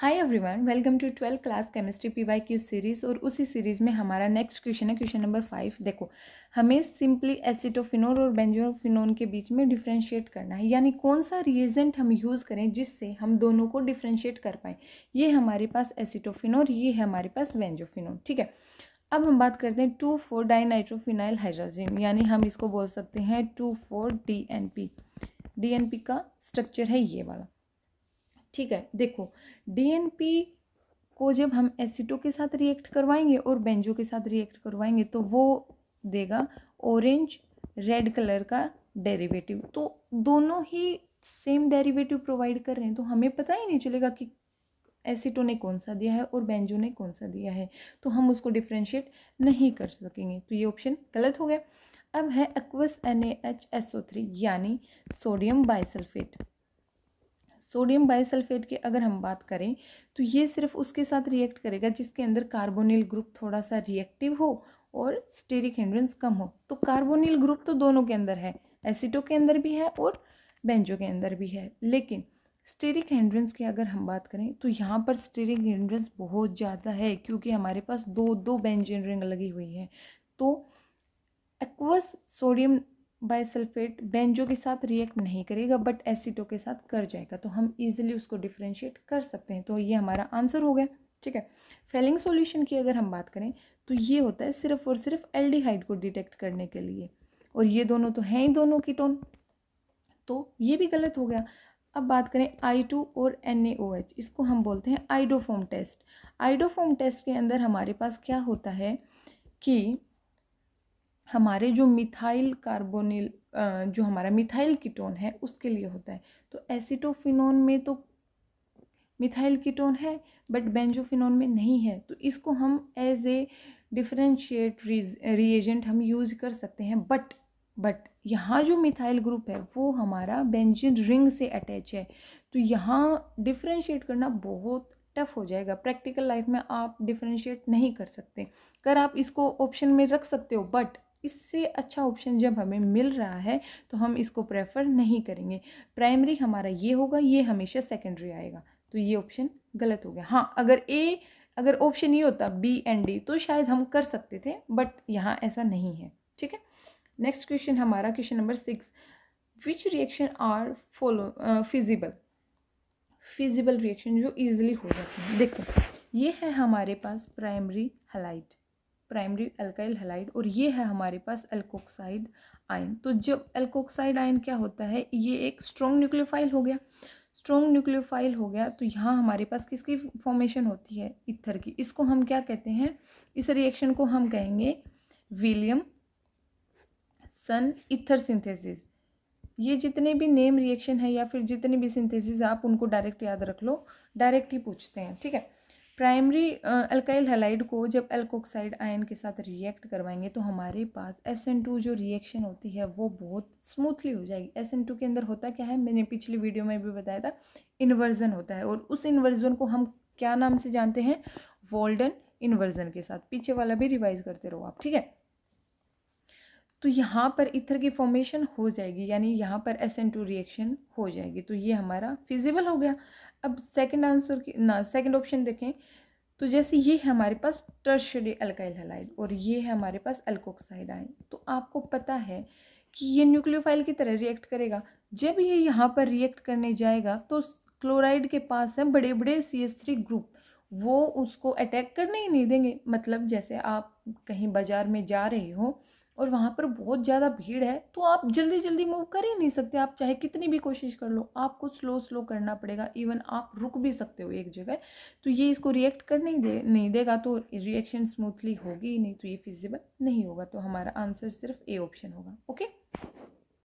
Hi everyone, welcome to 12th class chemistry PYQ series. और उसी series में हमारा नेक्स्ट क्वेश्चन है क्वेश्चन नंबर 5। देखो, हमें सिंपली एसिटोफिनोल और बेंजोफिनोन के बीच में डिफरेंशिएट करना है, यानी कौन सा रिएजेंट हम यूज़ करें जिससे हम दोनों को डिफरेंशिएट कर पाएँ। ये हमारे पास एसिटोफिनोल, ये है हमारे पास बेंजोफिनोल। ठीक है, अब हम बात करते हैं 2,4-डाइनाइट्रोफिनाइल हाइड्रोजन, यानी हम इसको बोल सकते हैं 2,4-DNP। DNP का स्ट्रक्चर है ये वाला। ठीक है, देखो डीएनपी को जब हम एसिटो के साथ रिएक्ट करवाएंगे और बेंजो के साथ रिएक्ट करवाएंगे तो वो देगा ऑरेंज रेड कलर का डेरिवेटिव। तो दोनों ही सेम डेरिवेटिव प्रोवाइड कर रहे हैं, तो हमें पता ही नहीं चलेगा कि एसिटो ने कौन सा दिया है और बेंजो ने कौन सा दिया है, तो हम उसको डिफ्रेंशिएट नहीं कर सकेंगे। तो ये ऑप्शन गलत हो गया। अब है एक्वस NaHSO3 यानी सोडियम बाइसल्फेट। सोडियम बाइसल्फेट की अगर हम बात करें तो ये सिर्फ उसके साथ रिएक्ट करेगा जिसके अंदर कार्बोनिल ग्रुप थोड़ा सा रिएक्टिव हो और स्टेरिक हिंड्रेंस कम हो। तो कार्बोनिल ग्रुप तो दोनों के अंदर है, एसिटो के अंदर भी है और बेंजो के अंदर भी है, लेकिन स्टेरिक हिंड्रेंस की अगर हम बात करें तो यहाँ पर स्टेरिक हिंड्रेंस बहुत ज़्यादा है, क्योंकि हमारे पास दो बेंजीन रिंग लगी हुई है। तो एक्वस सोडियम बाइसल्फेट बेंजो के साथ रिएक्ट नहीं करेगा बट एसिटो के साथ कर जाएगा, तो हम इजीली उसको डिफरेंशिएट कर सकते हैं। तो ये हमारा आंसर हो गया। ठीक है, फेलिंग सॉल्यूशन की अगर हम बात करें तो ये होता है सिर्फ और सिर्फ एल्डिहाइड को डिटेक्ट करने के लिए, और ये दोनों तो हैं ही दोनों कीटोन, तो ये भी गलत हो गया। अब बात करें I2 और NaOH, इसको हम बोलते हैं आइडोफॉर्म टेस्ट। आइडोफॉर्म टेस्ट के अंदर हमारे पास क्या होता है कि हमारे जो मिथाइल कार्बोनिल जो हमारा मिथाइल कीटोन है उसके लिए होता है। तो एसिटोफिनोन में तो मिथाइल कीटोन है बट बेंजोफिनोन में नहीं है, तो इसको हम एज ए डिफरेंशिएट रिएजेंट हम यूज कर सकते हैं। बट यहाँ जो मिथाइल ग्रुप है वो हमारा बेंजीन रिंग से अटैच है, तो यहाँ डिफरेंशिएट करना बहुत टफ हो जाएगा। प्रैक्टिकल लाइफ में आप डिफरेंशिएट नहीं कर सकते। कर आप इसको ऑप्शन में रख सकते हो, बट इससे अच्छा ऑप्शन जब हमें मिल रहा है तो हम इसको प्रेफर नहीं करेंगे। प्राइमरी हमारा ये होगा, ये हमेशा सेकेंडरी आएगा, तो ये ऑप्शन गलत हो गया। हाँ, अगर ऑप्शन ये होता B and D तो शायद हम कर सकते थे, बट यहाँ ऐसा नहीं है। ठीक है, नेक्स्ट क्वेश्चन हमारा question number 6। Which reaction are feasible reaction जो इजीली हो जाती है। देखो, ये है हमारे पास प्राइमरी अल्काइल हैलाइड और ये है हमारे पास एल्कोक्साइड आयन। तो जब एल्कोक्साइड आयन क्या होता है, ये एक स्ट्रॉन्ग न्यूक्लियोफाइल हो गया, तो यहाँ हमारे पास किसकी फॉर्मेशन होती है, ईथर की। इसको हम क्या कहते हैं, इस रिएक्शन को हम कहेंगे विलियमसन ईथर सिंथेसिस। ये जितने भी नेम रिएक्शन है या फिर जितने भी सिंथेसिस आप उनको डायरेक्ट याद रख लो, डायरेक्ट ही पूछते हैं। ठीक है, प्राइमरी अल्काइल हैलाइड को जब एल्कोक्साइड आयन के साथ रिएक्ट करवाएंगे तो हमारे पास SN2 जो रिएक्शन होती है वो बहुत स्मूथली हो जाएगी। SN2 के अंदर होता क्या है, मैंने पिछली वीडियो में भी बताया था, इन्वर्जन होता है, और उस इन्वर्जन को हम क्या नाम से जानते हैं, वॉल्डन इन्वर्जन के साथ। पीछे वाला भी रिवाइज करते रहो आप। ठीक है, तो यहाँ पर ईथर की फॉर्मेशन हो जाएगी, यानी यहाँ पर SN2 रिएक्शन हो जाएगी, तो ये हमारा फिजिबल हो गया। अब सेकंड ऑप्शन देखें तो जैसे ये है हमारे पास टर्शियरी अल्काइल हैलाइड और ये है हमारे पास एल्कोक्साइड आयन। तो आपको पता है कि ये न्यूक्लियोफाइल की तरह रिएक्ट करेगा। जब ये यहाँ पर रिएक्ट करने जाएगा तो क्लोराइड के पास है बड़े बड़े CH3 ग्रुप, वो उसको अटैक करने ही नहीं देंगे। मतलब जैसे आप कहीं बाजार में जा रहे हो और वहाँ पर बहुत ज़्यादा भीड़ है, तो आप जल्दी जल्दी मूव कर ही नहीं सकते, आप चाहे कितनी भी कोशिश कर लो, आपको स्लो करना पड़ेगा। इवन आप रुक भी सकते हो एक जगह, तो ये इसको रिएक्ट करने नहीं देगा, तो रिएक्शन स्मूथली होगी ही नहीं, तो ये फिजिबल नहीं होगा। तो हमारा आंसर सिर्फ A ऑप्शन होगा। ओके।